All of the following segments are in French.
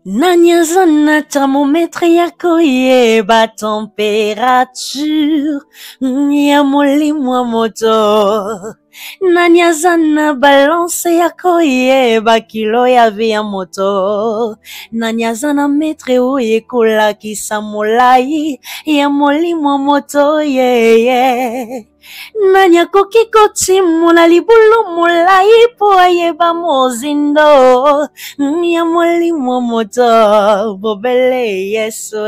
Nanyazana thermomètre yako yeba temperature ya molimo wa moto. Nanyazana balance yako yeba kilo ya vi ya moto. Nanyazana metre oyekolakisa molai ya molimo wa moto Nani akoki kotimuna libulu molai po ayeba mozindo ya molimo wa moto bobele Yesu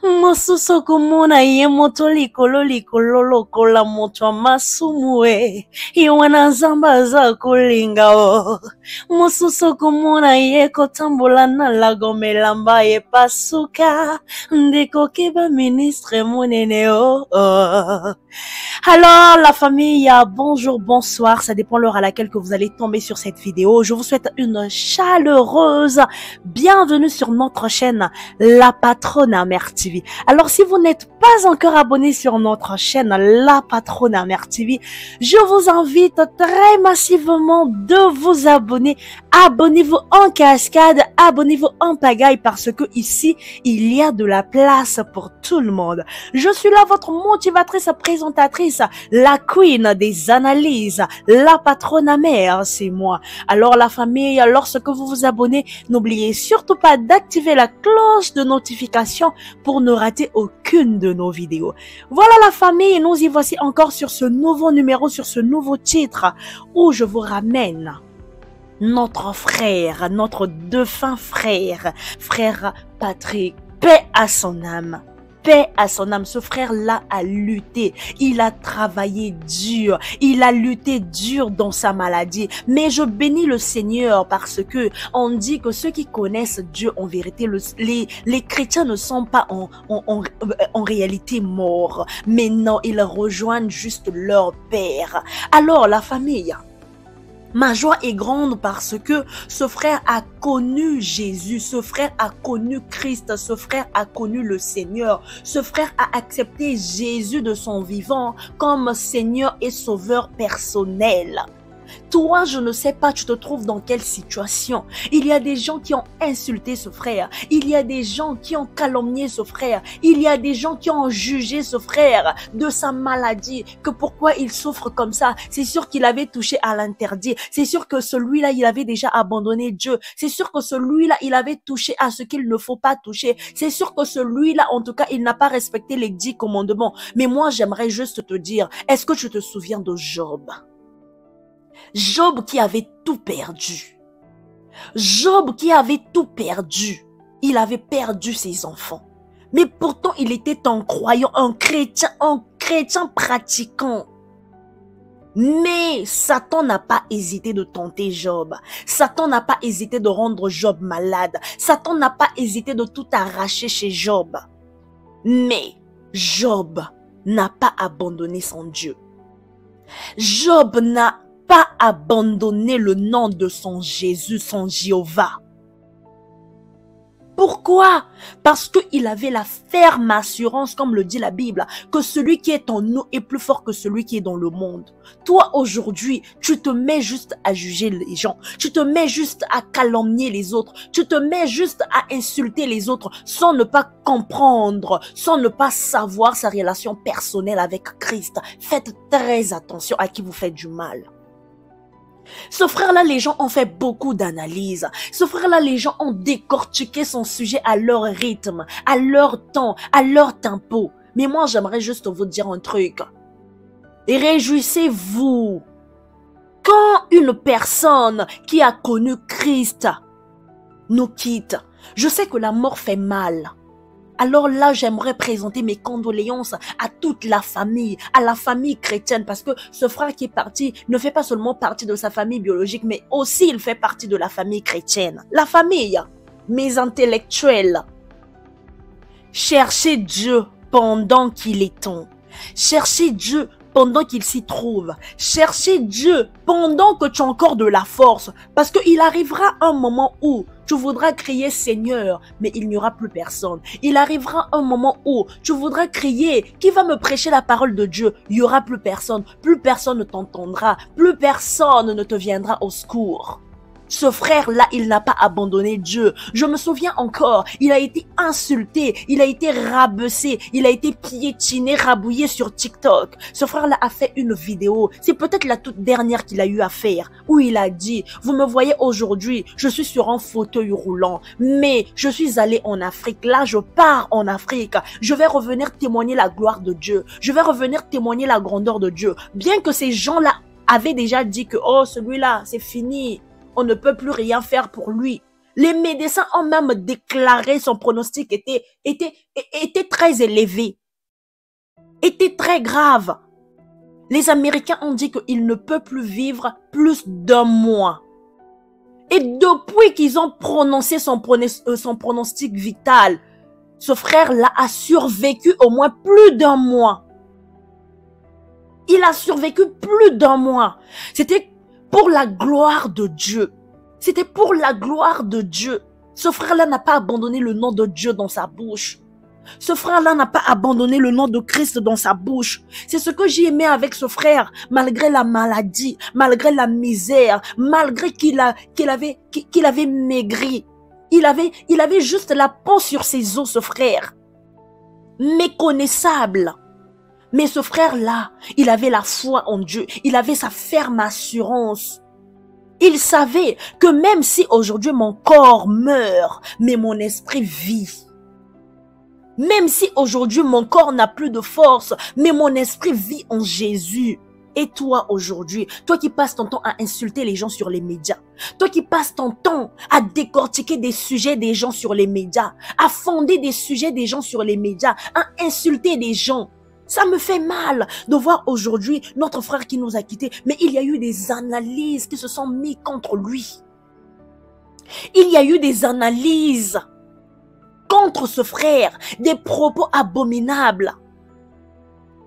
mosusu komona ye moto likolo lokola moto ya masumu ye wana nzambe aza kolinga mosusu komona ye kotambola na lago elamba epasuka ndeko keba ministre monene Alors la famille, bonjour, bonsoir, ça dépend l'heure à laquelle que vous allez tomber sur cette vidéo. Je vous souhaite une chaleureuse bienvenue sur notre chaîne La Patronne Mère TV. Alors si vous n'êtes pas encore abonné sur notre chaîne La Patronne Mère TV, je vous invite très massivement de vous abonner. Abonnez-vous en cascade, abonnez-vous en pagaille parce que ici, il y a de la place pour tout le monde. Je suis là, votre motivatrice, présentatrice, la queen des analyses, la patronne mère, c'est moi. Alors la famille, lorsque vous vous abonnez, n'oubliez surtout pas d'activer la cloche de notification pour ne rater aucune de nos vidéos. Voilà la famille, nous y voici encore sur ce nouveau numéro, sur ce nouveau titre où je vous ramène notre frère, notre défunt frère, frère Patrick, paix à son âme. Paix à son âme, ce frère-là a lutté, il a travaillé dur, il a lutté dur dans sa maladie, mais je bénis le Seigneur parce que on dit que ceux qui connaissent Dieu en vérité, les chrétiens ne sont pas en réalité morts, mais non, ils rejoignent juste leur Père. Alors la famille, ma joie est grande parce que ce frère a connu Jésus, ce frère a connu Christ, ce frère a connu le Seigneur, ce frère a accepté Jésus de son vivant comme Seigneur et Sauveur personnel. Toi, je ne sais pas, tu te trouves dans quelle situation. Il y a des gens qui ont insulté ce frère. Il y a des gens qui ont calomnié ce frère. Il y a des gens qui ont jugé ce frère de sa maladie, que pourquoi il souffre comme ça. C'est sûr qu'il avait touché à l'interdit. C'est sûr que celui-là, il avait déjà abandonné Dieu. C'est sûr que celui-là, il avait touché à ce qu'il ne faut pas toucher. C'est sûr que celui-là, en tout cas, il n'a pas respecté les 10 commandements. Mais moi, j'aimerais juste te dire, est-ce que tu te souviens de Job? Job qui avait tout perdu. Job qui avait tout perdu. Il avait perdu ses enfants. Mais pourtant, il était un croyant, un chrétien pratiquant. Mais Satan n'a pas hésité de tenter Job. Satan n'a pas hésité de rendre Job malade. Satan n'a pas hésité de tout arracher chez Job. Mais Job n'a pas abandonné son Dieu. Job n'a pas abandonner le nom de son Jésus, son Jéhovah. Pourquoi? Parce qu'il avait la ferme assurance, comme le dit la Bible, que celui qui est en nous est plus fort que celui qui est dans le monde. Toi, aujourd'hui, tu te mets juste à juger les gens. Tu te mets juste à calomnier les autres. Tu te mets juste à insulter les autres sans ne pas comprendre, sans ne pas savoir sa relation personnelle avec Christ. Faites très attention à qui vous faites du mal. Ce frère-là, les gens ont fait beaucoup d'analyses. Ce frère-là, les gens ont décortiqué son sujet à leur rythme, à leur temps, à leur tempo. Mais moi, j'aimerais juste vous dire un truc. Réjouissez-vous. Quand une personne qui a connu Christ nous quitte, je sais que la mort fait mal. Alors là, j'aimerais présenter mes condoléances à toute la famille, à la famille chrétienne, parce que ce frère qui est parti ne fait pas seulement partie de sa famille biologique, mais aussi il fait partie de la famille chrétienne. La famille, mes intellectuels, cherchez Dieu pendant qu'il est temps. Cherchez Dieu pendant qu'il s'y trouve. Cherchez Dieu pendant que tu as encore de la force, parce qu'il arrivera un moment où tu voudras crier Seigneur, mais il n'y aura plus personne. Il arrivera un moment où tu voudras crier, qui va me prêcher la parole de Dieu? Il n'y aura plus personne. Plus personne ne t'entendra. Plus personne ne te viendra au secours. Ce frère-là, il n'a pas abandonné Dieu. Je me souviens encore, il a été insulté, il a été rabaissé, il a été piétiné, rabouillé sur TikTok. Ce frère-là a fait une vidéo, c'est peut-être la toute dernière qu'il a eu à faire, où il a dit, vous me voyez aujourd'hui, je suis sur un fauteuil roulant, mais je suis allé en Afrique, là je pars en Afrique, je vais revenir témoigner la gloire de Dieu, je vais revenir témoigner la grandeur de Dieu. Bien que ces gens-là avaient déjà dit que, oh celui-là, c'est fini. On ne peut plus rien faire pour lui. Les médecins ont même déclaré son pronostic était très élevé, était très grave. Les Américains ont dit qu'il ne peut plus vivre plus d'1 mois. Et depuis qu'ils ont prononcé son pronostic vital, ce frère-là a survécu au moins plus d'1 mois. Il a survécu plus d'1 mois. C'était pour la gloire de Dieu. C'était pour la gloire de Dieu. Ce frère-là n'a pas abandonné le nom de Dieu dans sa bouche. Ce frère-là n'a pas abandonné le nom de Christ dans sa bouche. C'est ce que j'ai aimé avec ce frère, malgré la maladie, malgré la misère, malgré qu'il avait maigri. Il avait juste la peau sur ses os, ce frère. Méconnaissable. Mais ce frère-là, il avait la foi en Dieu. Il avait sa ferme assurance. Il savait que même si aujourd'hui mon corps meurt, mais mon esprit vit. Même si aujourd'hui mon corps n'a plus de force, mais mon esprit vit en Jésus. Et toi aujourd'hui, toi qui passes ton temps à insulter les gens sur les médias, toi qui passes ton temps à décortiquer des sujets des gens sur les médias, à fonder des sujets des gens sur les médias, à insulter des gens, ça me fait mal de voir aujourd'hui notre frère qui nous a quittés. Mais il y a eu des analyses qui se sont mises contre lui. Il y a eu des analyses contre ce frère, des propos abominables,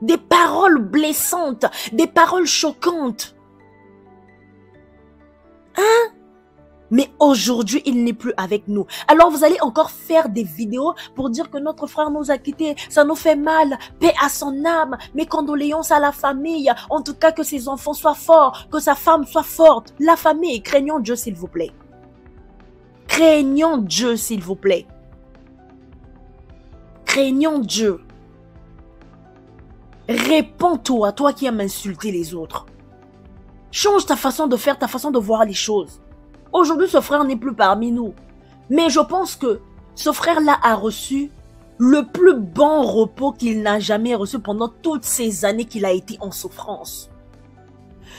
des paroles blessantes, des paroles choquantes. Hein? Mais aujourd'hui, il n'est plus avec nous. Alors vous allez encore faire des vidéos pour dire que notre frère nous a quittés. Ça nous fait mal. Paix à son âme. Mes condoléances à la famille. En tout cas, que ses enfants soient forts. Que sa femme soit forte. La famille, craignons Dieu s'il vous plaît. Craignons Dieu s'il vous plaît. Craignons Dieu. Réponds-toi, toi qui aimes insulter les autres. Change ta façon de faire, ta façon de voir les choses. Aujourd'hui, ce frère n'est plus parmi nous. Mais je pense que ce frère-là a reçu le plus bon repos qu'il n'a jamais reçu pendant toutes ces années qu'il a été en souffrance.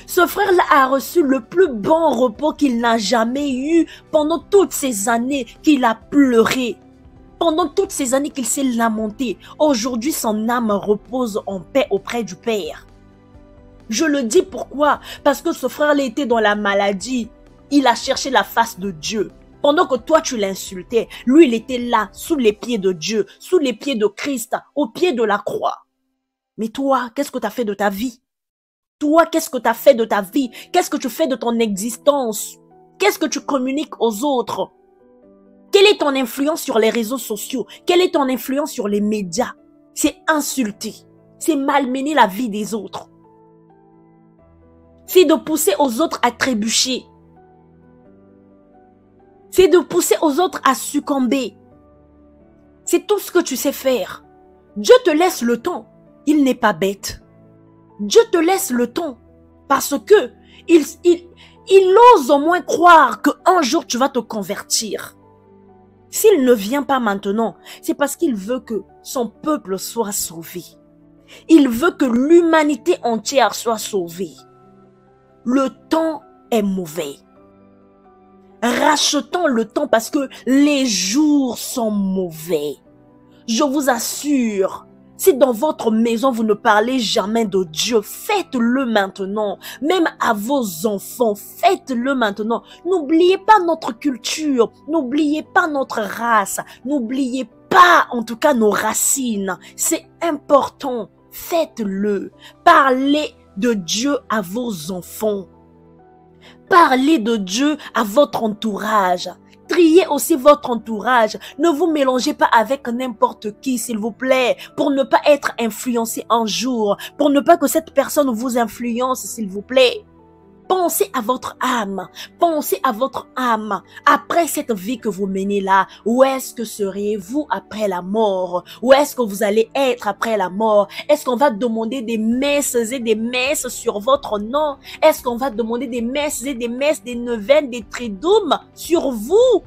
Ce frère-là a reçu le plus bon repos qu'il n'a jamais eu pendant toutes ces années qu'il a pleuré. Pendant toutes ces années qu'il s'est lamenté. Aujourd'hui, son âme repose en paix auprès du Père. Je le dis pourquoi? Parce que ce frère-là était dans la maladie. Il a cherché la face de Dieu. Pendant que toi, tu l'insultais, lui, il était là, sous les pieds de Dieu, sous les pieds de Christ, au pied de la croix. Mais toi, qu'est-ce que tu as fait de ta vie? Toi, qu'est-ce que tu as fait de ta vie? Qu'est-ce que tu fais de ton existence? Qu'est-ce que tu communiques aux autres? Quelle est ton influence sur les réseaux sociaux? Quelle est ton influence sur les médias? C'est insulter. C'est malmener la vie des autres. C'est de pousser aux autres à trébucher. C'est de pousser aux autres à succomber. C'est tout ce que tu sais faire. Dieu te laisse le temps. Il n'est pas bête. Dieu te laisse le temps. Parce que il ose au moins croire qu'un jour tu vas te convertir. S'il ne vient pas maintenant, c'est parce qu'il veut que son peuple soit sauvé. Il veut que l'humanité entière soit sauvée. Le temps est mauvais. Rachetons le temps parce que les jours sont mauvais. Je vous assure, si dans votre maison vous ne parlez jamais de Dieu, faites-le maintenant. Même à vos enfants, faites-le maintenant. N'oubliez pas notre culture, n'oubliez pas notre race, n'oubliez pas en tout cas nos racines. C'est important, faites-le. Parlez de Dieu à vos enfants. Parlez de Dieu à votre entourage. Triez aussi votre entourage. Ne vous mélangez pas avec n'importe qui, s'il vous plaît, pour ne pas être influencé un jour, pour ne pas que cette personne vous influence, s'il vous plaît. Pensez à votre âme. Pensez à votre âme. Après cette vie que vous menez là, où est-ce que seriez-vous après la mort? Où est-ce que vous allez être après la mort? Est-ce qu'on va demander des messes et des messes sur votre nom? Est-ce qu'on va demander des messes et des messes, des neuvaines, des triduum sur vous?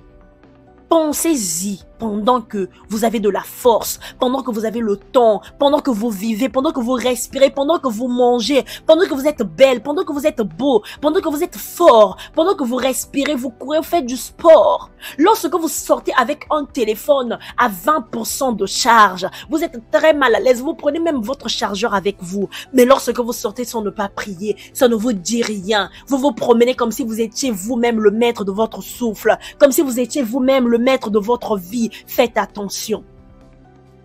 Pensez-y pendant que vous avez de la force, pendant que vous avez le temps, pendant que vous vivez, pendant que vous respirez, pendant que vous mangez, pendant que vous êtes belle, pendant que vous êtes beau, pendant que vous êtes fort, pendant que vous respirez, vous courez, vous faites du sport. Lorsque vous sortez avec un téléphone à 20% de charge, vous êtes très mal à l'aise, vous prenez même votre chargeur avec vous. Mais lorsque vous sortez sans ne pas prier, ça ne vous dit rien. Vous vous promenez comme si vous étiez vous-même le maître de votre souffle, comme si vous étiez vous-même le maître de votre vie. Faites attention.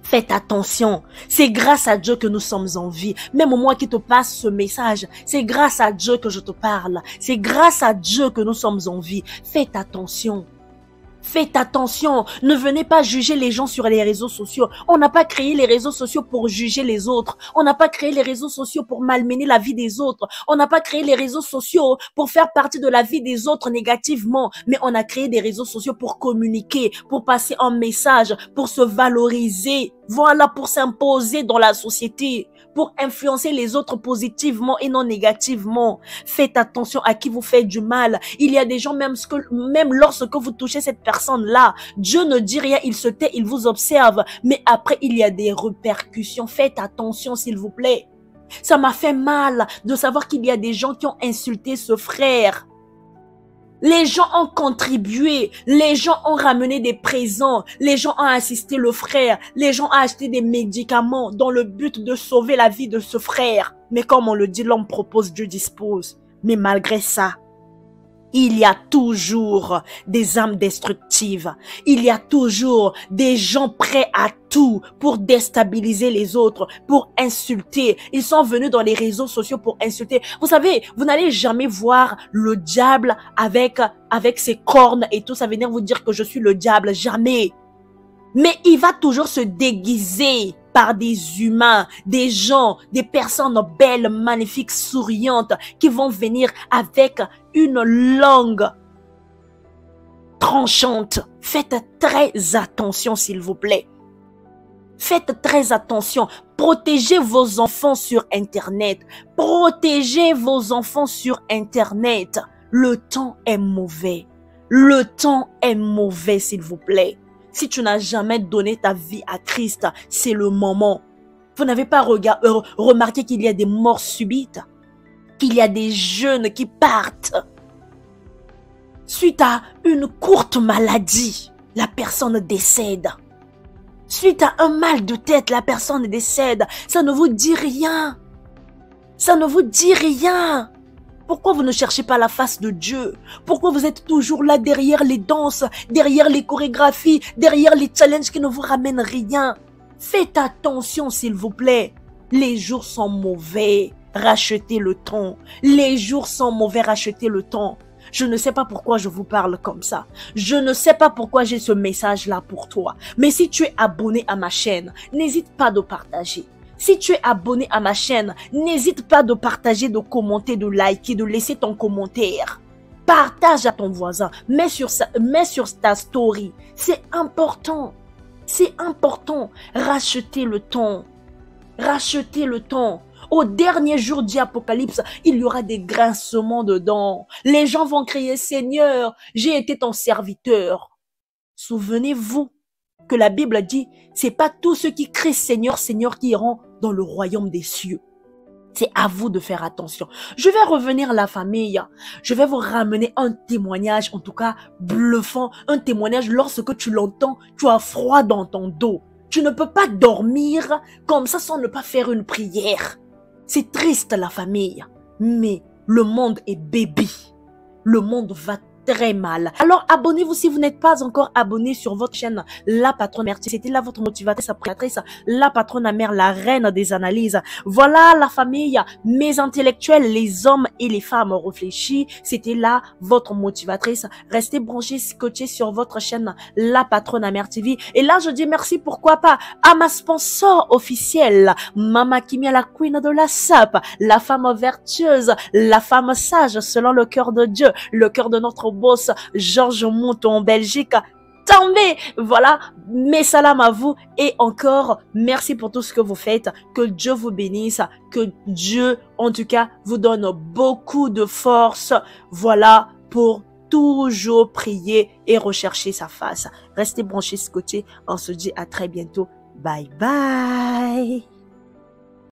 Faites attention. C'est grâce à Dieu que nous sommes en vie. Même moi qui te passe ce message, c'est grâce à Dieu que je te parle. C'est grâce à Dieu que nous sommes en vie. Faites attention. Faites attention, ne venez pas juger les gens sur les réseaux sociaux. On n'a pas créé les réseaux sociaux pour juger les autres. On n'a pas créé les réseaux sociaux pour malmener la vie des autres. On n'a pas créé les réseaux sociaux pour faire partie de la vie des autres négativement. Mais on a créé des réseaux sociaux pour communiquer, pour passer un message, pour se valoriser. Voilà, pour s'imposer dans la société, pour influencer les autres positivement et non négativement. Faites attention à qui vous faites du mal. Il y a des gens, même lorsque vous touchez cette personne-là, Dieu ne dit rien, il se tait, il vous observe. Mais après, il y a des répercussions. Faites attention, s'il vous plaît. Ça m'a fait mal de savoir qu'il y a des gens qui ont insulté ce frère. Les gens ont contribué, les gens ont ramené des présents, les gens ont assisté le frère, les gens ont acheté des médicaments dans le but de sauver la vie de ce frère. Mais comme on le dit, l'homme propose, Dieu dispose. Mais malgré ça, il y a toujours des âmes destructives. Il y a toujours des gens prêts à tout pour déstabiliser les autres, pour insulter. Ils sont venus dans les réseaux sociaux pour insulter. Vous savez, vous n'allez jamais voir le diable avec ses cornes et tout. Ça veut venir vous dire que je suis le diable. Jamais. Mais il va toujours se déguiser par des humains, des gens, des personnes belles, magnifiques, souriantes, qui vont venir avec une langue tranchante. Faites très attention, s'il vous plaît. Faites très attention. Protégez vos enfants sur Internet. Protégez vos enfants sur Internet. Le temps est mauvais. Le temps est mauvais, s'il vous plaît. Si tu n'as jamais donné ta vie à Christ, c'est le moment. Vous n'avez pas remarqué qu'il y a des morts subites, qu'il y a des jeunes qui partent suite à une courte maladie, la personne décède. Suite à un mal de tête, la personne décède. Ça ne vous dit rien. Ça ne vous dit rien. Pourquoi vous ne cherchez pas la face de Dieu? Pourquoi vous êtes toujours là derrière les danses, derrière les chorégraphies, derrière les challenges qui ne vous ramènent rien? Faites attention, s'il vous plaît. Les jours sont mauvais. Rachetez le temps. Les jours sont mauvais. Rachetez le temps. Je ne sais pas pourquoi je vous parle comme ça. Je ne sais pas pourquoi j'ai ce message-là pour toi. Mais si tu es abonné à ma chaîne, n'hésite pas de partager. Si tu es abonné à ma chaîne, n'hésite pas de partager, de commenter, de liker, de laisser ton commentaire. Partage à ton voisin, mets sur ta story. C'est important. C'est important. Rachetez le temps. Rachetez le temps. Au dernier jour du Apocalypse, il y aura des grincements de dents. Les gens vont crier, Seigneur, j'ai été ton serviteur. Souvenez-vous que la Bible dit, c'est pas tous ceux qui crient Seigneur, Seigneur qui iront dans le royaume des cieux. C'est à vous de faire attention. Je vais revenir à la famille. Je vais vous ramener un témoignage, en tout cas bluffant, un témoignage lorsque tu l'entends, tu as froid dans ton dos. Tu ne peux pas dormir comme ça sans ne pas faire une prière. C'est triste la famille, mais le monde est baby. Le monde va très mal. Alors abonnez-vous si vous n'êtes pas encore abonné sur votre chaîne La Patronne Mère. C'était là votre motivatrice, créatrice, la patronne mère, la reine des analyses. Voilà la famille, mes intellectuels, les hommes et les femmes réfléchis. C'était là votre motivatrice. Restez branchés, scotchés sur votre chaîne La Patronne Mère TV. Et là je dis merci, pourquoi pas, à ma sponsor officielle, Mama Kimia, la queen de la SAP, la femme vertueuse, la femme sage selon le cœur de Dieu, le cœur de notre boss Georges Mouton en Belgique. Tombez, voilà, mes salams à vous et encore merci pour tout ce que vous faites, que Dieu vous bénisse, que Dieu en tout cas vous donne beaucoup de force, voilà, pour toujours prier et rechercher sa face. Restez branchés, scotchés, on se dit à très bientôt, bye bye.